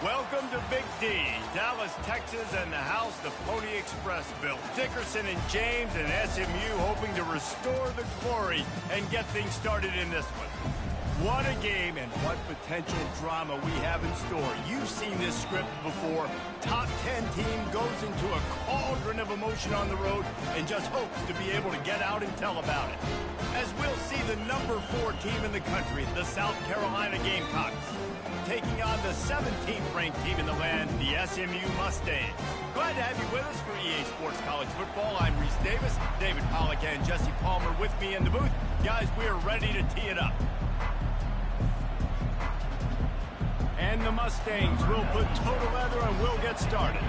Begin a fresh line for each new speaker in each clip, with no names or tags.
Welcome to Big D, Dallas, Texas, and the house the Pony Express built. Dickerson and James and SMU hoping to restore the glory and get things started in this one. What a game and what potential drama we have in store. You've seen this script before. Top 10 team goes into a cauldron of emotion on the road and just hopes to be able to get out and tell about it. As we'll see the number 4 team in the country, the South Carolina Gamecocks, taking on the 17th ranked team in the land, the SMU Mustangs. Glad to have you with us for EA Sports College Football. I'm Reese Davis, David Pollack and Jesse Palmer with me in the booth. Guys, we are ready to tee it up. And the Mustangs will put total leather and we'll get started.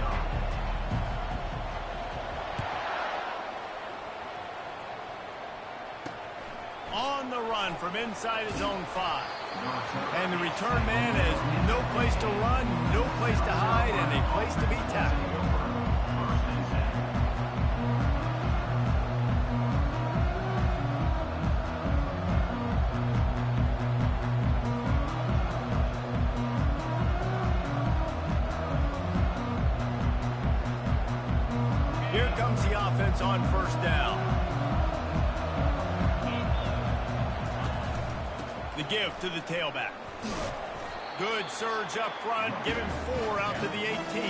On the run from inside his own 5. And the return man has no place to run, no place to hide, and a place to be tackled. Here comes the offense on first down. The give to the tailback. Good surge up front. Give him 4 out to the 18.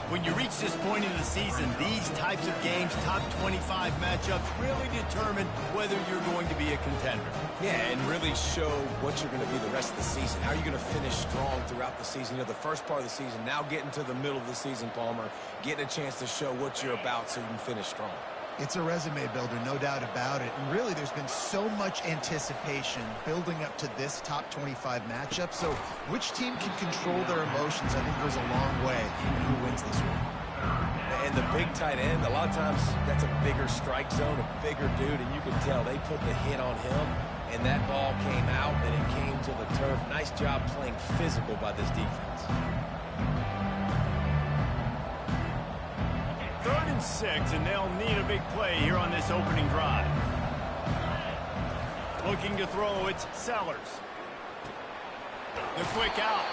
When you reach this point in the season, these types of games, top 25 matchups, really determine whether you're going to be a contender.
Yeah, and really show what you're going to be the rest of the season. How are you going to finish strong throughout the season? You know, the first part of the season, now getting to the middle of the season, Palmer, getting a chance to show what you're about so you can finish strong.
It's a resume builder, no doubt about it. And really, there's been so much anticipation building up to this top 25 matchup. So which team can control their emotions, I think, goes a long way in who wins this one.
And the big tight end, a lot of times that's a bigger strike zone, a bigger dude, and you can tell they put the hit on him, and that ball came out, and it came to the turf. Nice job playing physical by this defense.
3rd and 6, and they'll need a big play here on this opening drive. Looking to throw, it's Sellers. The quick out.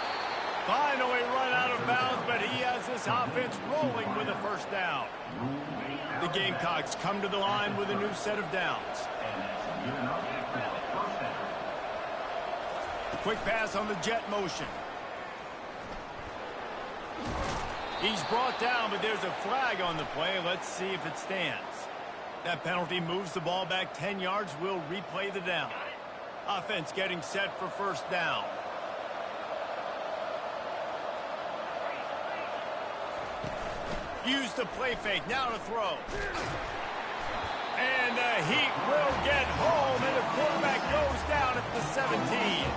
Finally run out of bounds, but he has this offense rolling with a first down. The Gamecocks come to the line with a new set of downs. Quick pass on the jet motion. He's brought down, but there's a flag on the play. Let's see if it stands. That penalty moves the ball back 10 yards. We'll replay the down. Offense getting set for first down. Use the play fake. Now to throw. And the Heat will get home, and the quarterback goes down at the 17.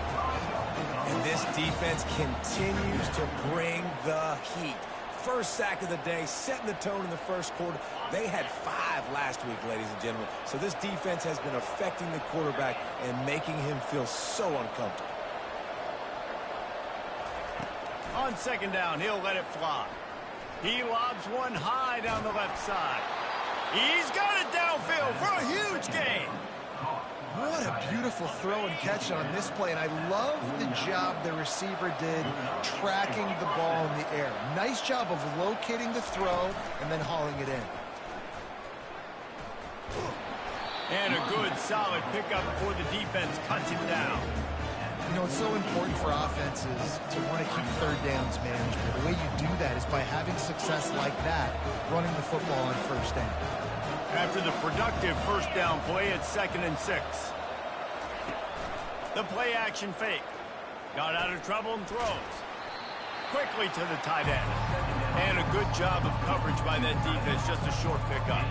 And this defense continues to bring the heat. First sack of the day, setting the tone in the first quarter. They had 5 last week, ladies and gentlemen. So this defense has been affecting the quarterback and making him feel so uncomfortable.
On second down, he'll let it fly. He lobs one high down the left side. He's got it downfield for a huge gain.
What a beautiful throw and catch on this play, and I love the job the receiver did tracking the ball in the air. Nice job of locating the throw and then hauling it in.
And a good, solid pickup before the defense cuts him down.
You know, it's so important for offenses to want to keep third downs manageable. The way you do that is by having success like that, running the football on first down.
After the productive first down play, it's 2nd and 6. The play action fake. Got out of trouble and throws. Quickly to the tight end. And a good job of coverage by that defense, just a short pickup.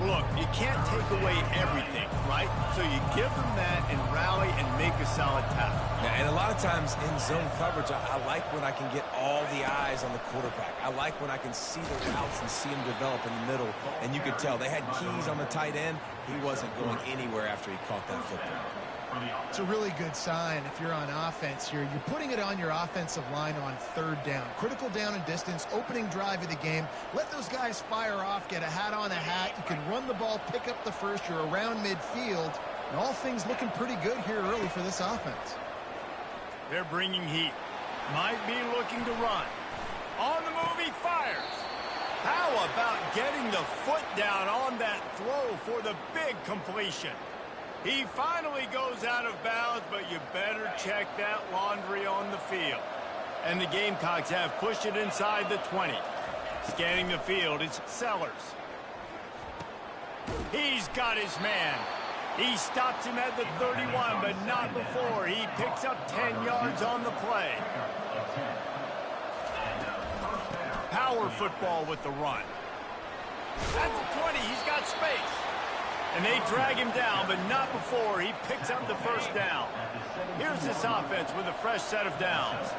Look, you can't take away everything, right? So you give them that and rally and make a solid tackle.
Yeah, and a lot of times in zone coverage, I like when I can get all the eyes on the quarterback. I like when I can see the routes and see him develop in the middle. And you could tell they had keys on the tight end. He wasn't going anywhere after he caught that football.
It's a really good sign if you're on offense here. You're putting it on your offensive line on third down. Critical down and distance, opening drive of the game. Let those guys fire off, get a hat on a hat. You can run the ball, pick up the first. You're around midfield. And all things looking pretty good here early for this offense.
They're bringing heat. Might be looking to run. On the move, he fires. How about getting the foot down on that throw for the big completion? He finally goes out of bounds, but you better check that laundry on the field. And the Gamecocks have pushed it inside the 20. Scanning the field, it's Sellers. He's got his man. He stops him at the 31, but not before. He picks up 10 yards on the play. Power football with the run. At the 20, he's got space. And they drag him down, but not before he picks up the first down. Here's this offense with a fresh set of downs.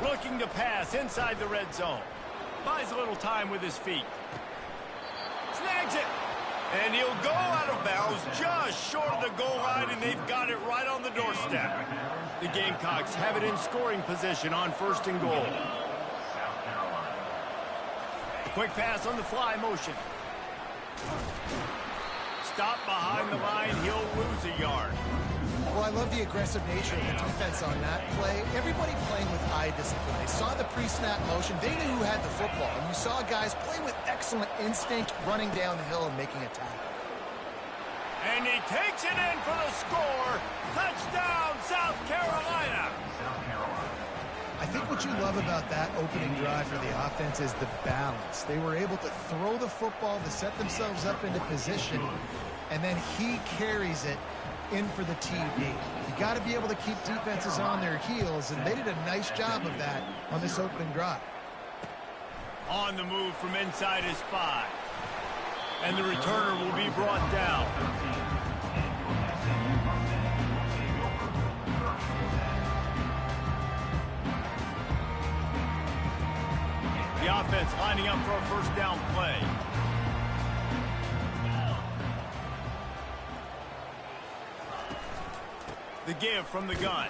Looking to pass inside the red zone. Buys a little time with his feet. Snags it. And he'll go out of bounds just short of the goal line, and they've got it right on the doorstep. The Gamecocks have it in scoring position on 1st and goal. Quick pass on the fly motion. Stop behind the line. He'll lose a yard.
Well, I love the aggressive nature of the defense on that play. Everybody playing with eye discipline. They saw the pre-snap motion. They knew who had the football. And you saw guys play with excellent instinct, running down the hill and making a tackle.
And he takes it in for the score. Touchdown, South Carolina.
I think what you love about that opening drive for the offense is the balance. They were able to throw the football to set themselves up into position, and then he carries it in for the TD. You got to be able to keep defenses on their heels, and they did a nice job of that on this opening drive.
On the move from inside his 5. And the returner will be brought down. The offense lining up for a first down play. The give from the gun.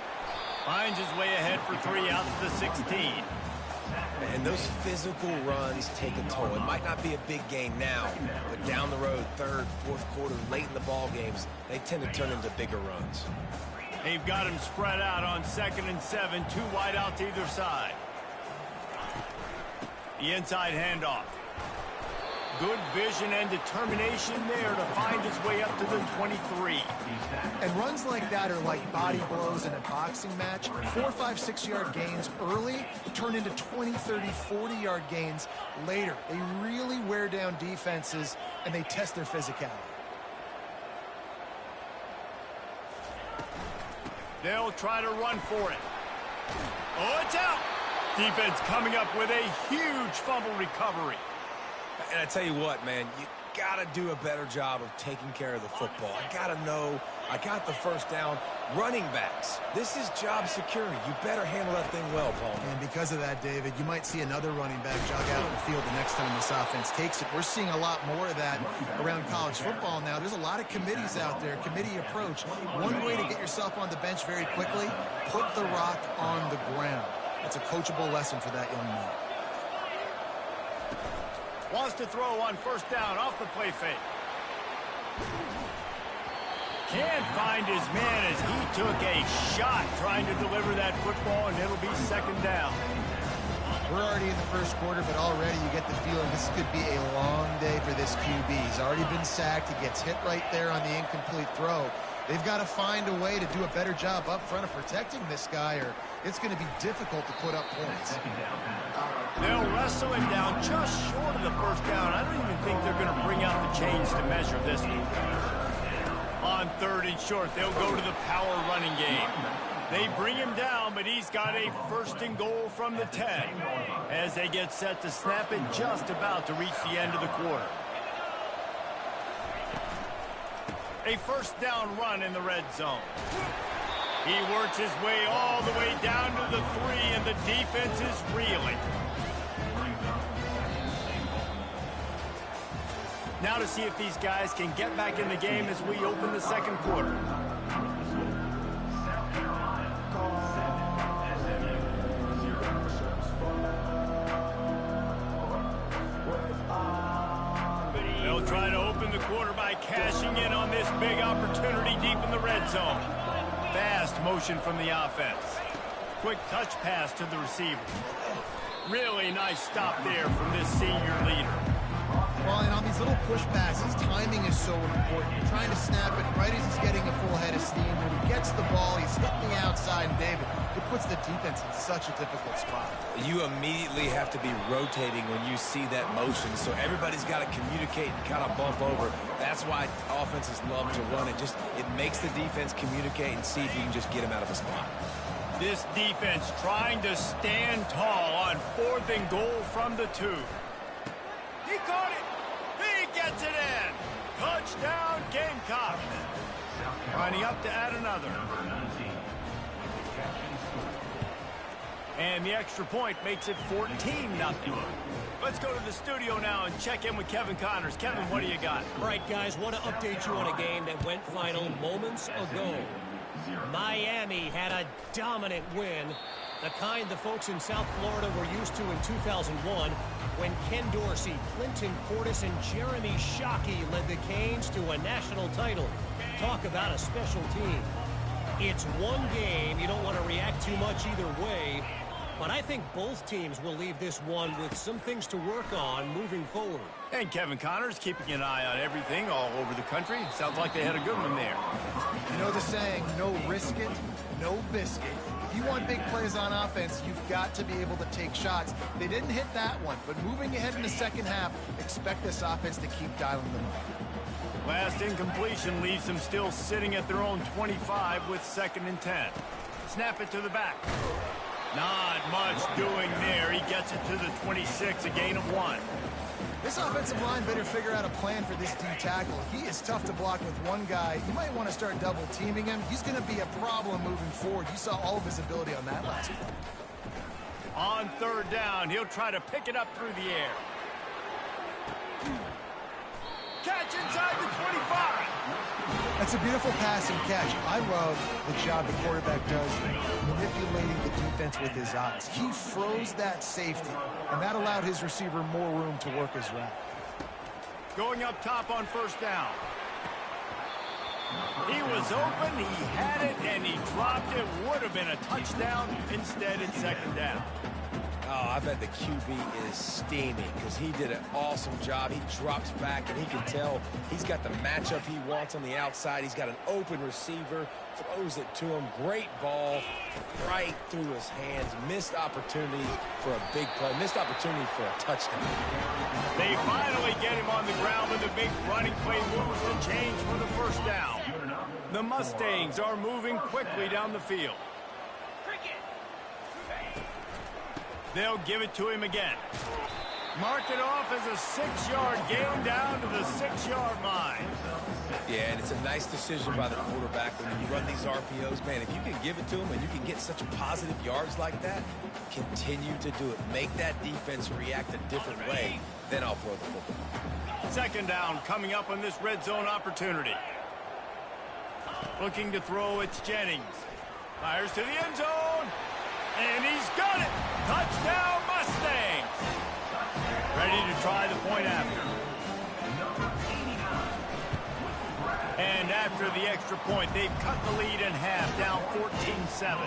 Finds his way ahead for 3 out to the 16.
And those physical runs take a toll. It might not be a big game now, but down the road, 3rd, 4th quarter, late in the ball games, they tend to turn into bigger runs.
They've got him spread out on 2nd and 7, 2 wide out to either side. The inside handoff. Good vision and determination there to find his way up to the 23.
And runs like that are like body blows in a boxing match. 4, 5, 6-yard gains early turn into 20, 30, 40-yard gains later. They really wear down defenses, and they test their physicality.
They'll try to run for it. Oh, it's out. Defense coming up with a huge fumble recovery.
And I tell you what, man, you got to do a better job of taking care of the football. I got to know I got the first down. Running backs, this is job security. You better handle that thing well, Paul.
And because of that, David, you might see another running back jog out in the field the next time this offense takes it. We're seeing a lot more of that around college football now. There's a lot of committees out there, committee approach. One way to get yourself on the bench very quickly, put the rock on the ground. That's a coachable lesson for that young man.
Wants to throw on first down off the play fake. Can't find his man as he took a shot trying to deliver that football, and it'll be 2nd down.
We're already in the first quarter, but already you get the feeling this could be a long day for this QB. He's already been sacked. He gets hit right there on the incomplete throw. They've got to find a way to do a better job up front of protecting this guy, or it's going to be difficult to put up points.
They'll wrestle him down just short of the first down. I don't even think they're going to bring out the chains to measure this one. On 3rd and short, they'll go to the power running game. They bring him down, but he's got a 1st and goal from the 10 as they get set to snap it just about to reach the end of the quarter. A first down run in the red zone. He works his way all the way down to the 3, and the defense is reeling. Now to see if these guys can get back in the game as we open the 2nd quarter. They'll try to open the quarter by cashing in on this big opportunity deep in the red zone. fast motion from the offense. Quick touch pass to the receiver. Really nice stop there from this senior leader.
Well, and on these little push passes, timing is so important. You're trying to snap it right as he's getting a full head of steam. When he gets the ball, he's hitting the outside, and David, it puts the defense in such a difficult spot.
You immediately have to be rotating when you see that motion, so everybody's got to communicate and kind of bump over. That's why offenses love to run it. It makes the defense communicate and see if you can just get him out of a spot.
This defense trying to stand tall on 4th and goal from the 2. He caught it. He gets it in. Touchdown, Gamecock. Lining up to add another. And the extra point makes it 14-0. Let's go to the studio now and check in with Kevin Connors. Kevin, what do you got?
All right, guys, want to update you on a game that went final moments ago. Miami had a dominant win, the kind the folks in South Florida were used to in 2001 when Ken Dorsey, Clinton Portis, and Jeremy Shockey led the Canes to a national title. Talk about a special team. It's one game. You don't want to react too much either way, but I think both teams will leave this one with some things to work on moving forward.
And Kevin Connors keeping an eye on everything all over the country. Sounds like they had a good one there.
You know the saying, no risk it, no biscuit. If you want big plays on offense, you've got to be able to take shots. They didn't hit that one, but moving ahead in the second half, expect this offense to keep dialing them up.
Last incompletion leaves them still sitting at their own 25 with 2nd and 10. Snap it to the back. Not much doing there. He gets it to the 26, a gain of 1.
This offensive line better figure out a plan for this D tackle. He is tough to block with one guy. You might want to start double teaming him. He's going to be a problem moving forward. You saw all of his ability on that last one.
On 3rd down, he'll try to pick it up through the air. Catch inside the 25.
That's a beautiful pass and catch. I love the job the quarterback does manipulating the defense with his eyes. He froze that safety, and that allowed his receiver more room to work his route.
Going up top on 1st down. He was open, he had it, and he dropped it. Would have been a touchdown. Instead, it's 2nd down.
Oh, I bet the QB is steaming because he did an awesome job. He drops back, and he can tell he's got the matchup he wants on the outside. He's got an open receiver, throws it to him. Great ball right through his hands. Missed opportunity for a big play. Missed opportunity for a touchdown.
They finally get him on the ground with a big running play moves to change for the 1st down. The Mustangs are moving quickly down the field. They'll give it to him again. Mark it off as a 6-yard gain down to the 6-yard line.
Yeah, and it's a nice decision by the quarterback when you run these RPOs. Man, if you can give it to him and you can get such positive yards like that, continue to do it. Make that defense react a different way, then I'll throw the football.
2nd down coming up on this red zone opportunity. Looking to throw, it's Jennings. Fires to the end zone. And he's got it! Touchdown, Mustangs! Ready to try the point after. And after the extra point, they've cut the lead in half, down 14-7.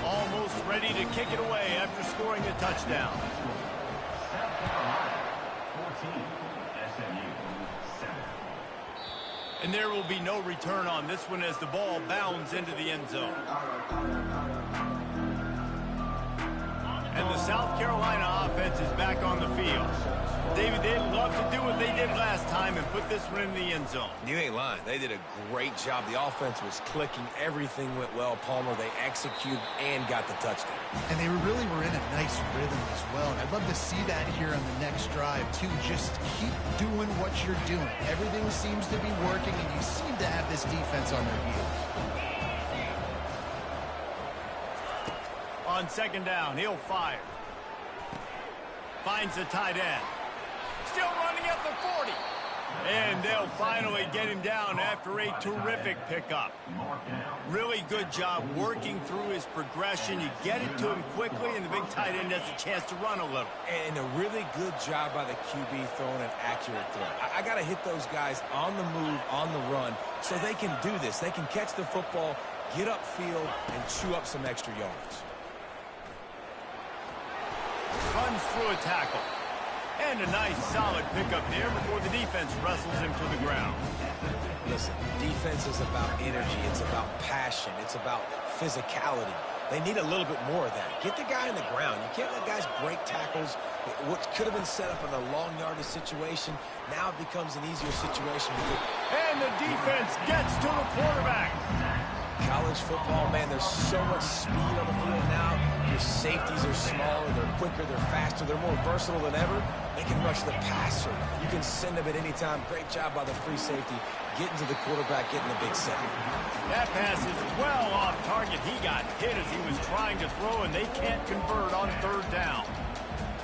Almost ready to kick it away after scoring a touchdown.
14, SMU, 7.
And there will be no return on this one as the ball bounds into the end zone. And the South Carolina offense is back on the field. David, they'd love to do what they did last time and put this one in the end zone.
You ain't lying. They did a great job. The offense was clicking. Everything went well. Palmer, they executed and got the touchdown.
And they really were in a nice rhythm as well. And I'd love to see that here on the next drive, too. Just keep doing what you're doing. Everything seems to be working, and you seem to have this defense on their heels.
On 2nd down, he'll fire. Finds the tight end. Still running at the 40. And they'll finally get him down after a terrific pickup. Really good job working through his progression. You get it to him quickly, and the big tight end has a chance to run a little.
And a really good job by the QB throwing an accurate throw. I got to hit those guys on the move, on the run, so they can do this. They can catch the football get upfield, and chew up some extra yards.
Runs through a tackle. And a nice solid pickup there before the defense wrestles him to the ground.
Listen, defense is about energy. It's about passion. It's about physicality. They need a little bit more of that. Get the guy on the ground. You can't let guys break tackles. What could have been set up in a long yardage situation, now it becomes an easier situation.
And the defense gets to the quarterback.
College football, man, there's so much speed on the field now. Your safeties are smaller, they're quicker, they're faster, they're more versatile than ever. They can rush the passer. You can send them at any time. Great job by the free safety, getting to the quarterback, getting the big sack.
That pass is well off target. He got hit as he was trying to throw, and they can't convert on third down.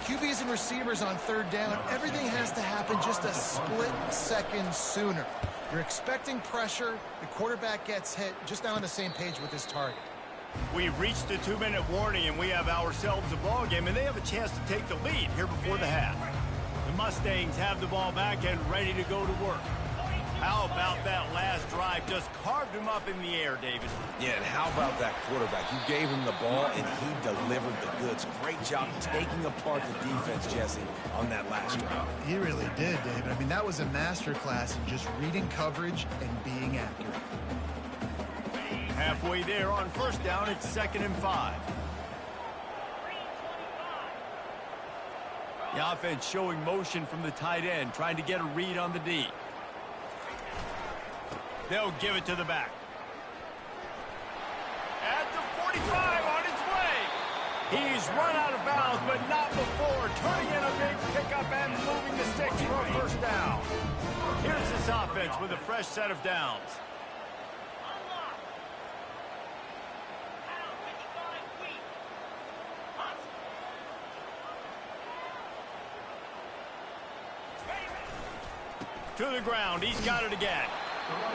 QBs and receivers on third down, everything has to happen just a split second sooner. You're expecting pressure, the quarterback gets hit, just not on the same page with his target.
We've reached the 2-minute warning, and we have ourselves a ball game, and they have a chance to take the lead here before the half. The Mustangs have the ball back and ready to go to work. How about that last drive? Just carved him up in the air, David.
Yeah, and how about that quarterback? You gave him the ball, and he delivered the goods. Great job taking apart the defense, Jesse, on that last drive.
He really did, David. I mean, that was a masterclass in just reading coverage and being accurate.
Halfway there on first down, it's 2nd and 5. The offense showing motion from the tight end, trying to get a read on the D. They'll give it to the back. At the 45 on its way. He's run out of bounds, but not before. Turning in a big pickup and moving the sticks for a first down. Here's this offense with a fresh set of downs. To the ground. He's got it again.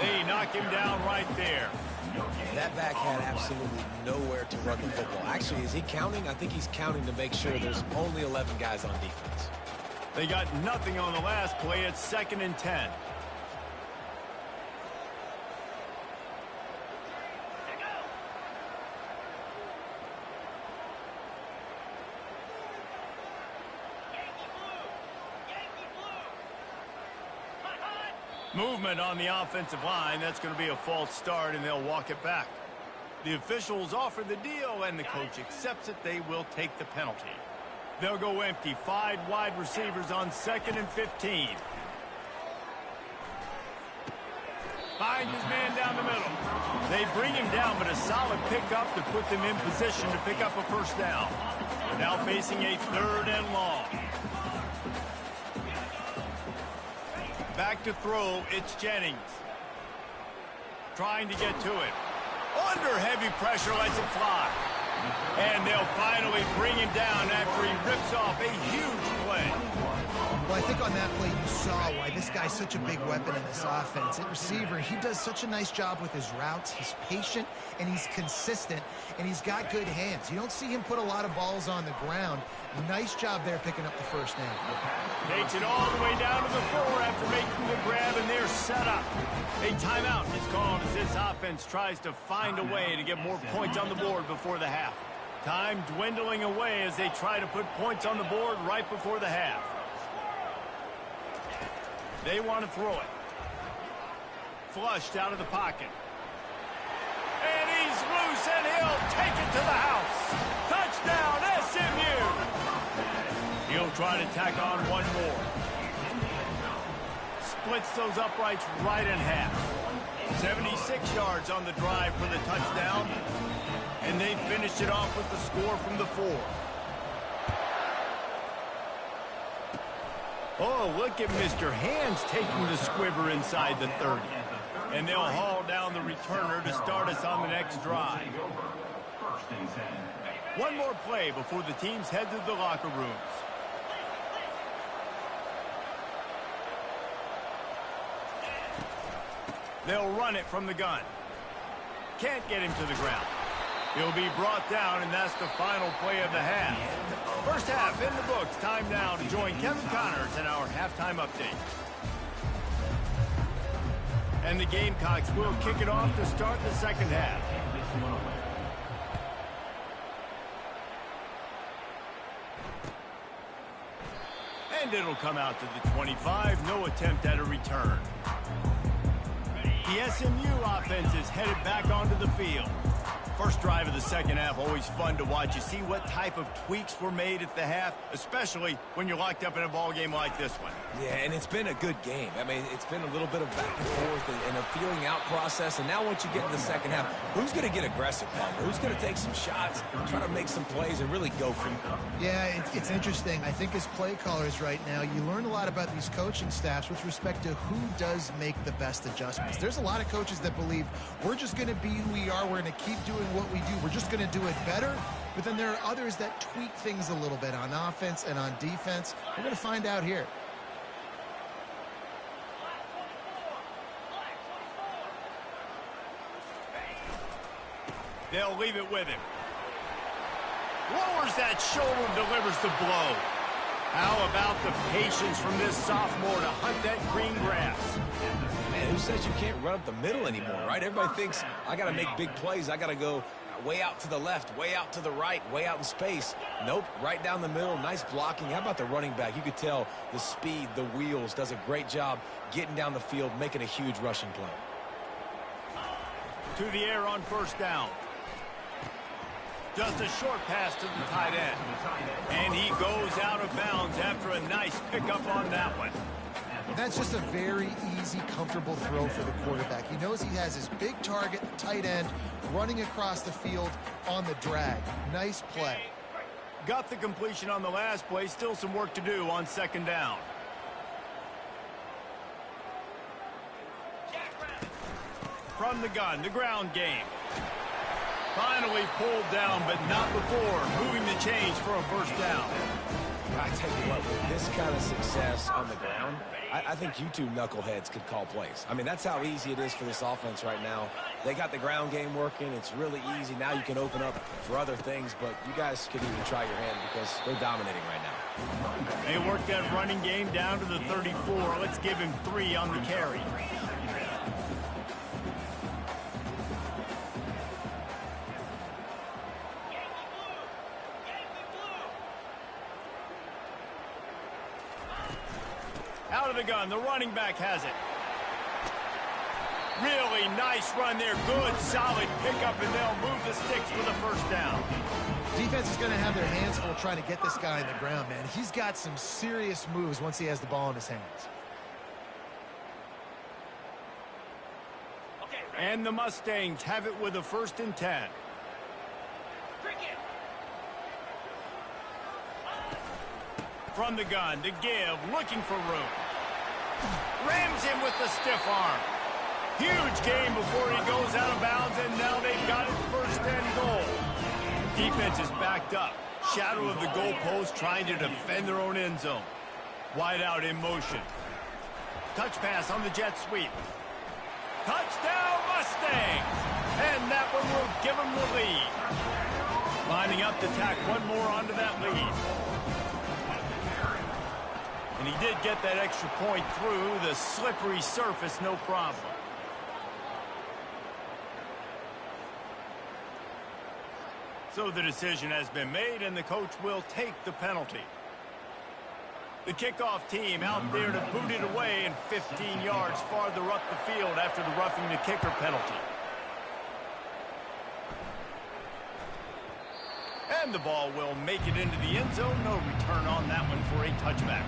They knock him down right there.
That back had absolutely nowhere to run the football. Actually, is he counting? I think he's counting to make sure there's only 11 guys on defense.
They got nothing on the last play. It's 2nd and 10. Movement on the offensive line. That's going to be a false start, and they'll walk it back. The officials offer the deal, and the coach accepts it. They will take the penalty. They'll go empty. 5 wide receivers on 2nd and 15. Finds his man down the middle. They bring him down, but a solid pickup to put them in position to pick up a first down. They're now facing a 3rd and long. Back to throw, it's Jennings. Trying to get to it. Under heavy pressure, lets it fly. And they'll finally bring him down after he rips off a huge play.
Well, I think on that play you saw why this guy's such a big weapon in this offense. At receiver, he does such a nice job with his routes. He's patient, and he's consistent, and he's got good hands. You don't see him put a lot of balls on the ground. Nice job there picking up the first down.
Takes it all the way down to the 4 after making the grab, and they're set up. A timeout is called as this offense tries to find a way to get more points on the board before the half. Time dwindling away as they try to put points on the board right before the half. They want to throw it. Flushed out of the pocket. And he's loose, and he'll take it to the house. Touchdown, SMU! He'll try to tack on one more. Splits those uprights right in half. 76 yards on the drive for the touchdown. And they finished it off with the score from the 4. Oh, look at Mr. Hands taking the squibber inside the 30. And they'll haul down the returner to start us on the next drive. One more play before the teams head to the locker rooms. They'll run it from the gun. Can't get him to the ground. He'll be brought down, and that's the final play of the half. First half in the books. Time now to join Kevin Connors in our halftime update. And the Gamecocks will kick it off to start the second half. And it'll come out to the 25. No attempt at a return. The SMU offense is headed back onto the field. First drive of the second half, always fun to watch. You see what type of tweaks were made at the half, especially when you're locked up in a ball game like this one.
Yeah, and it's been a good game. I mean, it's been a little bit of back and forth and a feeling out process. And now once you get in the second half, who's going to get aggressive, Palmer? Who's going to take some shots, try to make some plays, and really go for it?
Yeah, it's interesting. I think as play callers right now, you learn a lot about these coaching staffs with respect to who does make the best adjustments. There's a lot of coaches that believe we're just going to be who we are. We're going to keep doing what we do. We're just going to do it better. But then there are others that tweak things a little bit on offense and on defense. We're going to find out here.
They'll leave it with him. Lowers that shoulder, delivers the blow. How about the patience from this sophomore to hunt that green grass?
Man, who says you can't run up the middle anymore, right? Everybody thinks I got to make big plays. I got to go way out to the left, way out to the right, way out in space. Nope, right down the middle. Nice blocking. How about the running back? You could tell the speed, the wheels, does a great job getting down the field, making a huge rushing play.
To the air on first down. Just a short pass to the tight end. And he goes out of bounds after a nice pickup on that one.
That's just a very easy, comfortable throw for the quarterback. He knows he has his big target, tight end, running across the field on the drag. Nice play.
Got the completion on the last play. Still some work to do on second down. From the gun, the ground game. Finally pulled down, but not before moving the chains for a first down.
I tell you what, with this kind of success on the ground, I think you two knuckleheads could call plays. I mean, that's how easy it is for this offense right now. They got the ground game working. It's really easy. Now you can open up for other things, but you guys could even try your hand because they're dominating right now.
They work that running game down to the 34. Let's give him 3 on the carry. Out of the gun, the running back has it. Really nice run there. Good, solid pickup, and they'll move the sticks for the first down.
Defense is going to have their hands full trying to get this guy in the ground, man. He's got some serious moves once he has the ball in his hands.
And the Mustangs have it with a 1st and 10. From the gun to give, looking for room. Rams him with the stiff arm. Huge gain before he goes out of bounds, and now they've got it 1st and goal. Defense is backed up. Shadow of the goalpost trying to defend their own end zone. Wide out in motion. Touch pass on the jet sweep. Touchdown Mustangs! And that one will give them the lead. Lining up to tack one more onto that lead. And he did get that extra point through the slippery surface, no problem. So the decision has been made, and the coach will take the penalty. The kickoff team out there to boot it away and 15 yards farther up the field after the roughing the kicker penalty. And the ball will make it into the end zone. No return on that one for a touchback.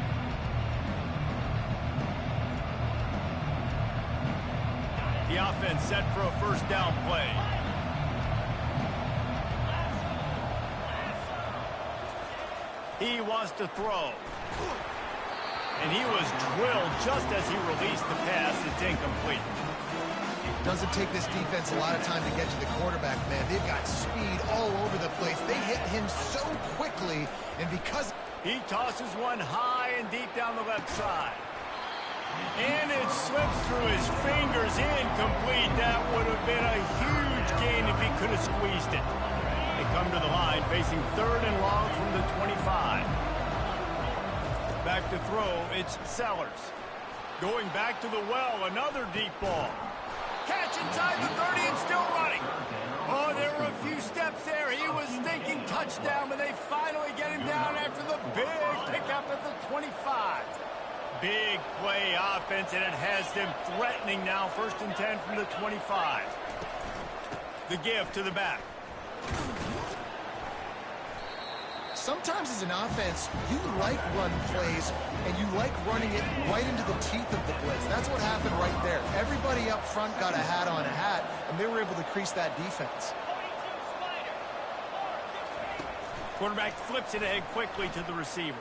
The offense set for a 1st down play. He wants to throw. And he was drilled just as he released the pass. It's incomplete.
Doesn't take this defense a lot of time to get to the quarterback, man. They've got speed all over the place. They hit him so quickly, and because
he tosses one high and deep down the left side. And it slips through his fingers, incomplete. That would have been a huge gain if he could have squeezed it. They come to the line facing 3rd and long from the 25. Back to throw, it's Sellers. Going back to the well, another deep ball. catch inside the 30 and still running. Oh, there were a few steps there. He was thinking touchdown, but they finally get him down after the big pickup at the 25. Big play offense, and it has them threatening now. 1st and 10 from the 25. The give to the back.
Sometimes as an offense, you like run plays, and you like running it right into the teeth of the blitz. That's what happened right there. Everybody up front got a hat on a hat, and they were able to crease that defense.
Quarterback flips it ahead quickly to the receiver.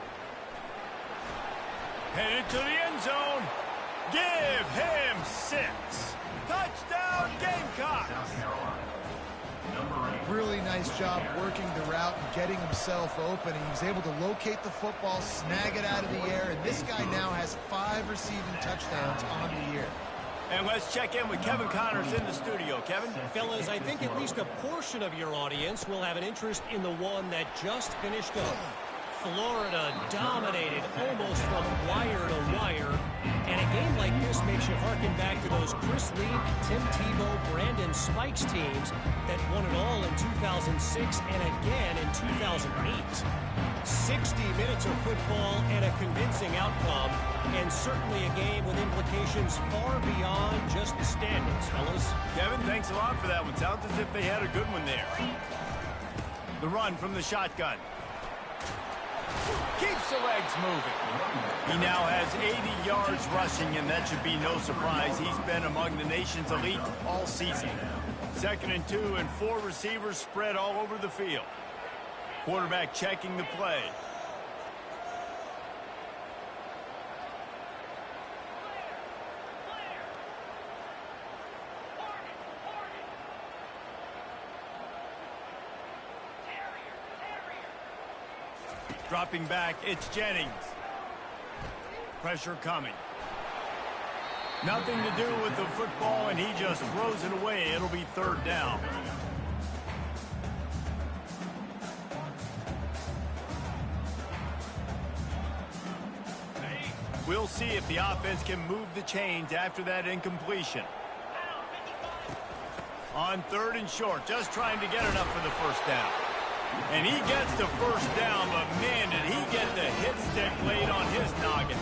Headed to the end zone. Give him 6. Touchdown, Gamecocks.
Really nice job working the route and getting himself open. He was able to locate the football, snag it out of the air, and this guy now has 5 receiving touchdowns on the year.
And let's check in with Kevin Connors in the studio. Kevin?
Fellas, I think at least a portion of your audience will have an interest in the one that just finished up. Florida dominated almost from wire to wire. And a game like this makes you harken back to those Chris Lee, Tim Tebow, Brandon Spikes teams that won it all in 2006 and again in 2008. 60 minutes of football and a convincing outcome, and certainly a game with implications far beyond just the standings, fellas.
Kevin, thanks a lot for that one. Sounds as if they had a good one there. The run from the shotgun. Keeps the legs moving. He now has 80 yards rushing, and that should be no surprise. He's been among the nation's elite all season. 2nd and 2, and 4 receivers spread all over the field. Quarterback checking the play. Dropping back, it's Jennings. Pressure coming. Nothing to do with the football, and he just throws it away. It'll be 3rd down. We'll see if the offense can move the chains after that incompletion. On 3rd and short, just trying to get enough for the 1st down. And he gets the 1st down, but man, did he get the hit stick laid on his noggin.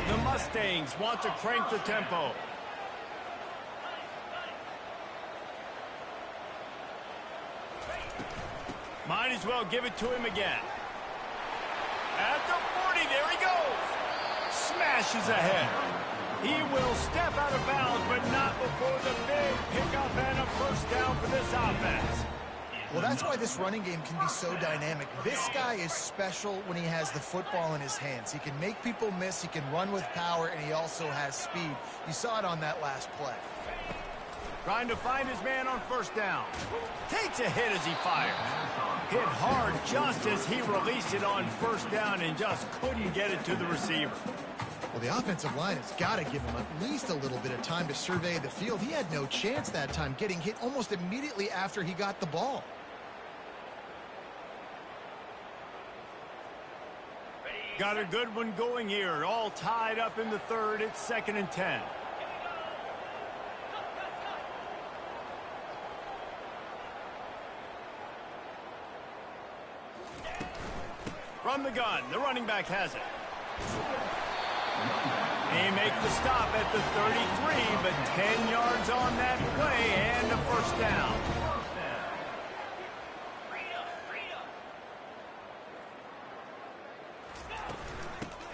The Mustangs want to crank the tempo. Might as well give it to him again. At the 40, there he goes. Smashes ahead. He will step out of bounds, but not before the big pickup and a 1st down for this offense.
Well, that's why this running game can be so dynamic. This guy is special when he has the football in his hands. He can make people miss, he can run with power, and he also has speed. You saw it on that last play.
Trying to find his man on 1st down. Takes a hit as he fires. Hit hard just as he released it on 1st down and just couldn't get it to the receiver.
Well, the offensive line has got to give him at least a little bit of time to survey the field. He had no chance that time, getting hit almost immediately after he got the ball.
Got a good one going here. All tied up in the 3rd. It's 2nd and 10. From the gun, the running back has it. They make the stop at the 33, but 10 yards on that play and a 1st down.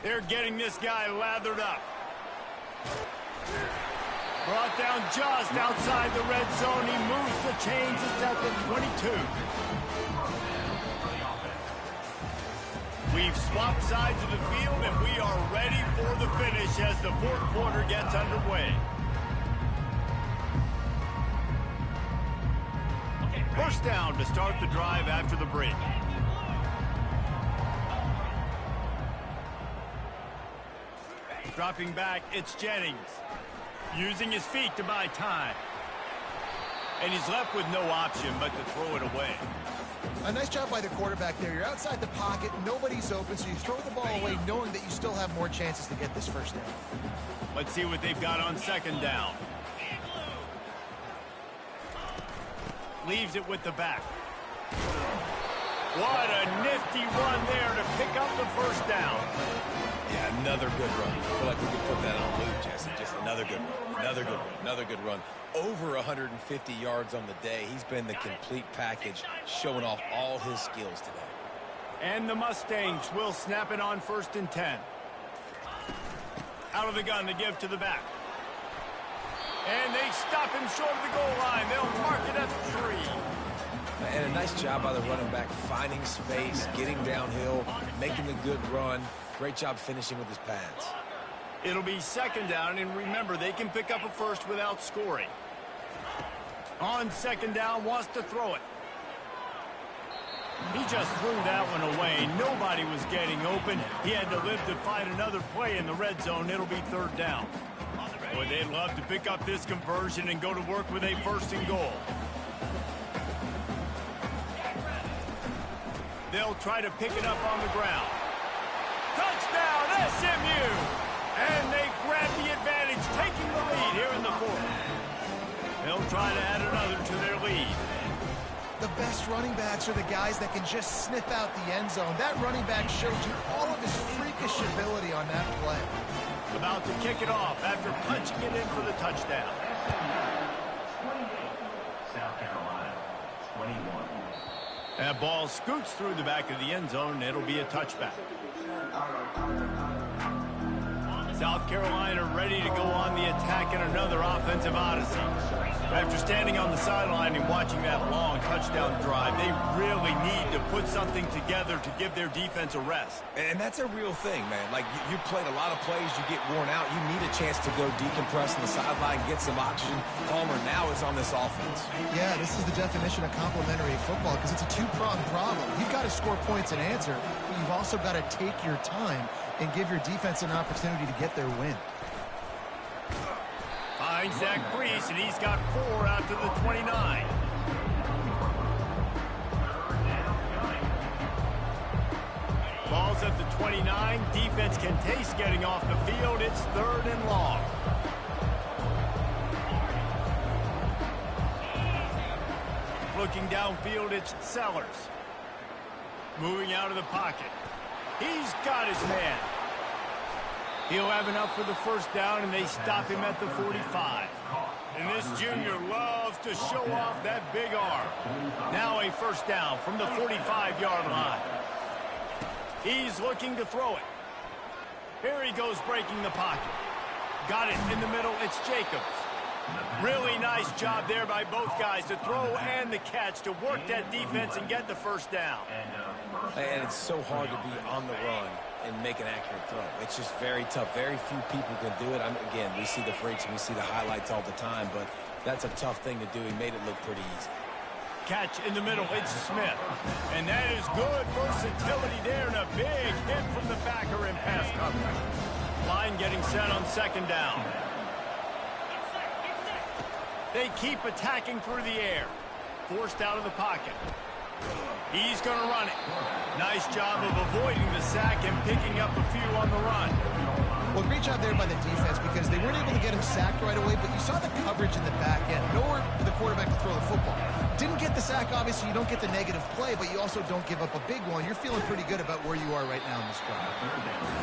They're getting this guy lathered up. Brought down just outside the red zone. He moves the chains. It's at the 22. We've swapped sides of the field, and we are ready for the finish as the 4th quarter gets underway. 1st down to start the drive after the break. Dropping back, it's Jennings. Using his feet to buy time. And he's left with no option but to throw it away.
A nice job by the quarterback there. You're outside the pocket, nobody's open, so you throw the ball away knowing that you still have more chances to get this 1st down.
Let's see what they've got on 2nd down. leaves it with the back. What a nifty run there to pick up the first down.
Yeah, another good run. I feel like we could put that on loop, Jesse. Just another good run, another good run, another good run. Over 150 yards on the day. He's been the complete package, showing off all his skills today.
And the Mustangs will snap it on 1st and 10. Out of the gun to give to the back. And they stop him short of the goal line. They'll mark it at 3.
And a nice job by the running back, finding space, getting downhill, making a good run. Great job finishing with his pads.
It'll be 2nd down, and remember, they can pick up a first without scoring. On 2nd down, wants to throw it. He just threw that one away. Nobody was getting open. He had to live to find another play in the red zone. It'll be 3rd down. Boy, they'd love to pick up this conversion and go to work with a 1st and goal. They'll try to pick it up on the ground. Touchdown, SMU! And they grab the advantage, taking the lead here in the 4th. They'll try to add another to their lead.
The best running backs are the guys that can just sniff out the end zone. That running back showed you all of his freakish ability on that play.
About to kick it off after punching it in for the touchdown.
28, South Carolina, 21.
That ball scoots through the back of the end zone, and it'll be a touchback. South Carolina ready to go on the attack in another offensive odyssey. After standing on the sideline and watching that long touchdown drive, they really need to put something together to give their defense a rest.
And that's a real thing, man. Like, you played a lot of plays, you get worn out. You need a chance to go decompress on the sideline, get some oxygen. Palmer now is on this offense.
Yeah, this is the definition of complementary football because it's a two-pronged problem. You've got to score points and answer, but you've also got to take your time and give your defense an opportunity to get their win.
Finds that crease, and he's got 4 out to the 29. Ball's at the 29. Defense can taste getting off the field. It's 3rd and long. Looking downfield, it's Sellers. Moving out of the pocket. He's got his man. He'll have enough for the 1st down, and they stop him at the 45. And this junior loves to show off that big arm. Now a 1st down from the 45-yard line. He's looking to throw it. Here he goes breaking the pocket. Got it in the middle. It's Jacobs. Really nice job there by both guys to throw and the catch to work that defense and get the 1st down.
And it's so hard to be on the run and make an accurate throw. It's just very tough. Very few people can do it. Again, we see the freaks and we see the highlights all the time, but that's a tough thing to do. He made it look pretty easy.
Catch in the middle. It's Smith. And that is good versatility there and a big hit from the backer in pass coverage. Line getting set on 2nd down. They keep attacking through the air. Forced out of the pocket. He's going to run it. Nice job of avoiding the sack and picking up a few on the run.
Well, great job there by the defense because they weren't able to get him sacked right away, but you saw the coverage in the back end. Nowhere for the quarterback to throw the football. Didn't get the sack, obviously. You don't get the negative play, but you also don't give up a big one. You're feeling pretty good about where you are right now in this drive.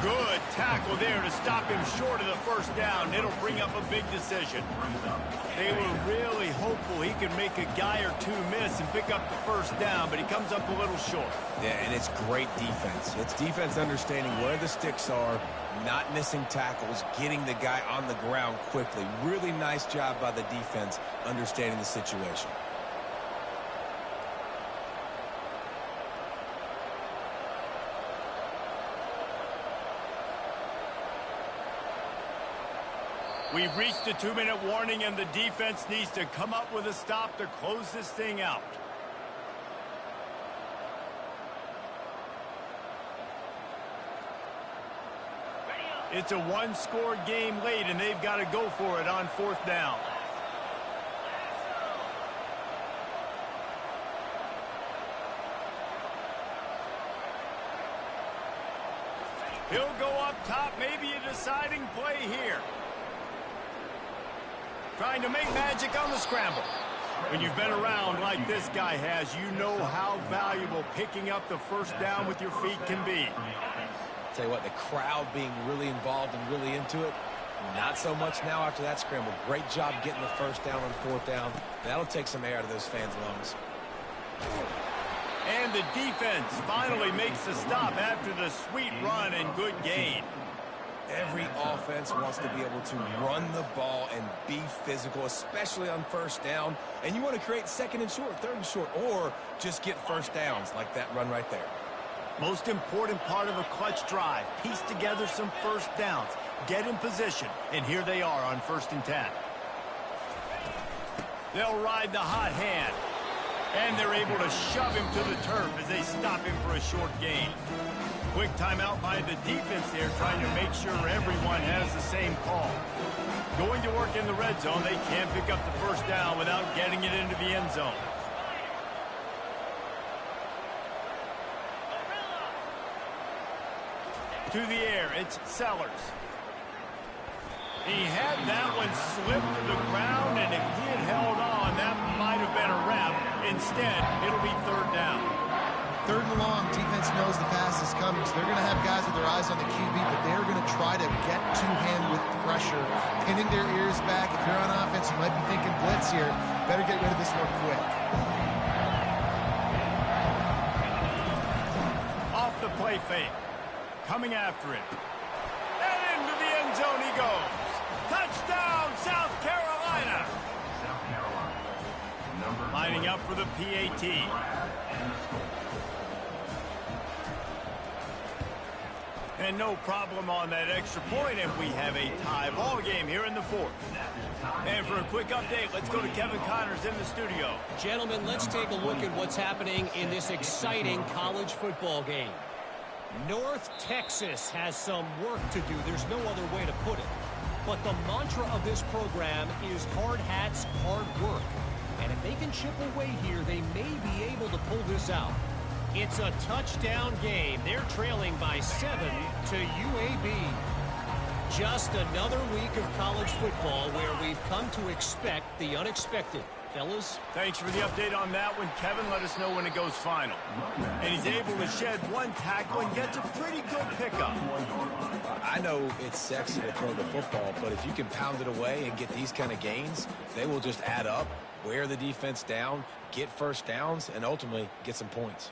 Good tackle there to stop him short of the 1st down. It'll bring up a big decision. They were really hopeful he could make a guy or two miss and pick up the 1st down, but he comes up a little short.
Yeah, and it's great defense. It's defense understanding where the sticks are, not missing tackles, getting the guy on the ground quickly. Really nice job by the defense understanding the situation.
We've reached the 2-minute warning, and the defense needs to come up with a stop to close this thing out. It's a one-score game late, and they've got to go for it on 4th down. He'll go up top, maybe a deciding play here. Trying to make magic on the scramble. When you've been around like this guy has, you know how valuable picking up the first down with your feet can be.
Tell you what, the crowd being really involved and really into it, not so much now after that scramble. Great job getting the first down on fourth down. That'll take some air out of those fans' lungs.
And the defense finally makes the stop after the sweet run and good gain.
Every offense wants to be able to run the ball and be physical, especially on first down. And you want to create second and short, third and short, or just get first downs like that run right there.
Most important part of a clutch drive, piece together some first downs, get in position, and here they are on 1st and 10. They'll ride the hot hand, and they're able to shove him to the turf as they stop him for a short gain. Quick timeout by the defense there, trying to make sure everyone has the same call. Going to work in the red zone, they can't pick up the first down without getting it into the end zone. To the air, it's Sellers. He had that one slip to the ground, and if he had held on, that might have been a wrap. Instead, it'll be 3rd down.
3rd and long, defense knows the pass is coming, so they're going to have guys with their eyes on the QB, but they're going to try to get to him with pressure, pinning their ears back. If you're on offense, you might be thinking blitz here. Better get rid of this one quick.
Off the play fake. Coming after it. And into the end zone he goes. Touchdown, South Carolina.
South Carolina.
Lining up for the PAT. And no problem on that extra point, and we have a tie ball game here in the 4th. And for a quick update, let's go to Kevin Connors in the studio.
Gentlemen, let's take a look at what's happening in this exciting college football game. North Texas has some work to do. There's no other way to put it. But the mantra of this program is hard hats, hard work. And if they can chip away here, they may be able to pull this out. It's a touchdown game. They're trailing by 7 to UAB. Just another week of college football where we've come to expect the unexpected. Fellas?
Thanks for the update on that one, Kevin. Let us know when it goes final. And he's able to shed one tackle and gets a pretty good pickup.
I know it's sexy to throw the football, but if you can pound it away and get these kind of gains, they will just add up, wear the defense down, get first downs, and ultimately get some points.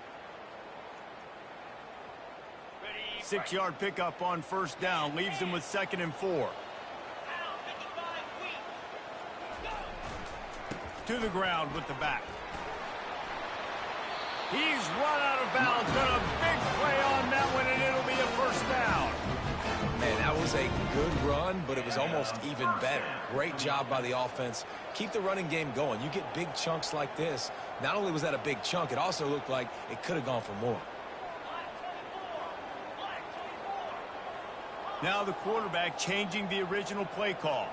6-yard pickup on 1st down, leaves him with 2nd and 4. To the ground with the back. He's run out of bounds, but a big play on that one, and it'll be a 1st down.
Man, that was a good run, but it was almost even better. Great job by the offense. Keep the running game going. You get big chunks like this. Not only was that a big chunk, it also looked like it could have gone for more.
Now the quarterback changing the original play call.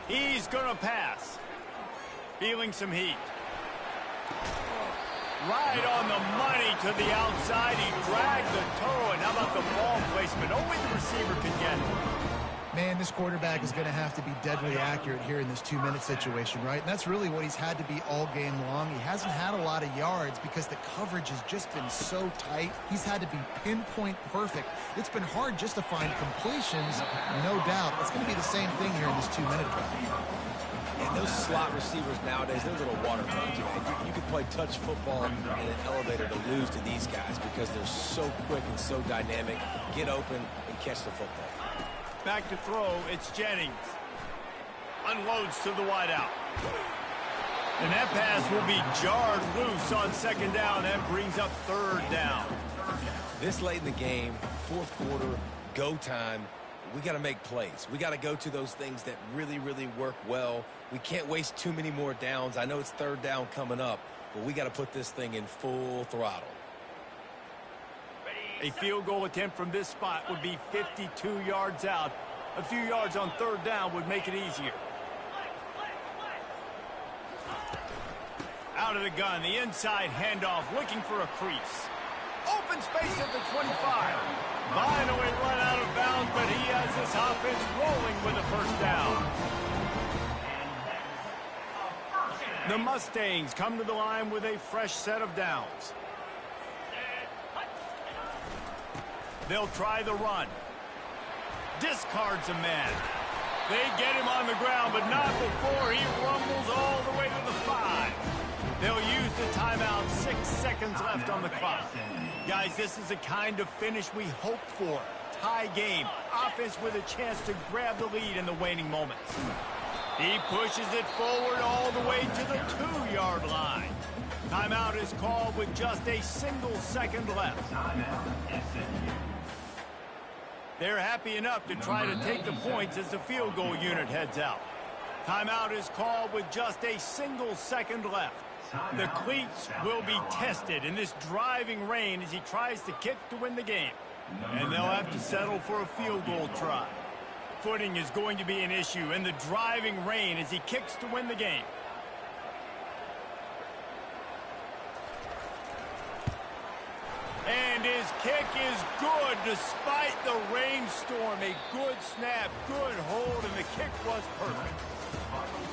He's going to pass. Feeling some heat. Right on the money to the outside. He dragged the toe. And how about the ball placement? Only the receiver can get it.
Man, this quarterback is going to have to be deadly accurate here in this 2-minute situation, right? And that's really what he's had to be all game long. He hasn't had a lot of yards because the coverage has just been so tight. He's had to be pinpoint perfect. It's been hard just to find completions, no doubt. It's going to be the same thing here in this 2-minute drive.
And those slot receivers nowadays, they're little water birds, man. You can play touch football in an elevator to lose to these guys because they're so quick and so dynamic. Get open and catch the football.
Back to throw, it's Jennings. Unloads to the wideout. And that pass will be jarred loose on 2nd down. That brings up 3rd down.
This late in the game, 4th quarter, go time, we got to make plays. We got to go to those things that really, really work well. We can't waste too many more downs. I know it's 3rd down coming up, but we got to put this thing in full throttle.
A field goal attempt from this spot would be 52 yards out. A few yards on 3rd down would make it easier. Out of the gun, the inside handoff, looking for a crease. Open space at the 25. Finally run out of bounds, but he has this offense rolling with a first down. The Mustangs come to the line with a fresh set of downs. They'll try the run. Discards a man. They get him on the ground, but not before he rumbles all the way to the 5. They'll use the timeout. 6 seconds left on the clock. Guys, this is the kind of finish we hoped for. Tie game. Offense with a chance to grab the lead in the waning moments. He pushes it forward all the way to the 2-yard line. Timeout is called with just a single second left. They're happy enough to try to take the points as the field goal unit heads out. Timeout is called with just a single second left. The cleats will be tested in this driving rain as he tries to kick to win the game. And they'll have to settle for a field goal try. Footing is going to be an issue in the driving rain as he kicks to win the game. And his kick is good despite the rainstorm. A good snap, good hold, and the kick was perfect.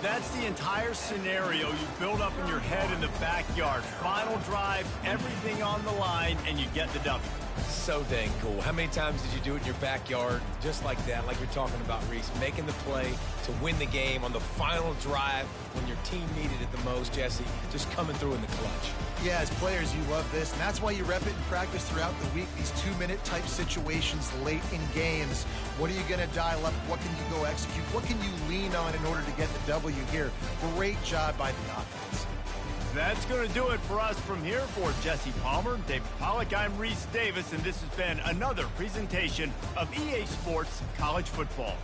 That's the entire scenario you build up in your head in the backyard. Final drive, everything on the line, and you get the W.
So dang cool. How many times did you do it in your backyard just like that, like you're talking about, Reese, making the play to win the game on the final drive when your team needed it the most, Jesse, just coming through in the clutch.
Yeah, as players, you love this, and that's why you rep it in practice throughout the week, these 2-minute type situations late in games. What are you going to dial up? What can you go execute? What can you lean on in order to get the W here? Great job by the offense.
That's going to do it for us from here. For Jesse Palmer, David Pollack, I'm Reese Davis, and this has been another presentation of EA Sports College Football.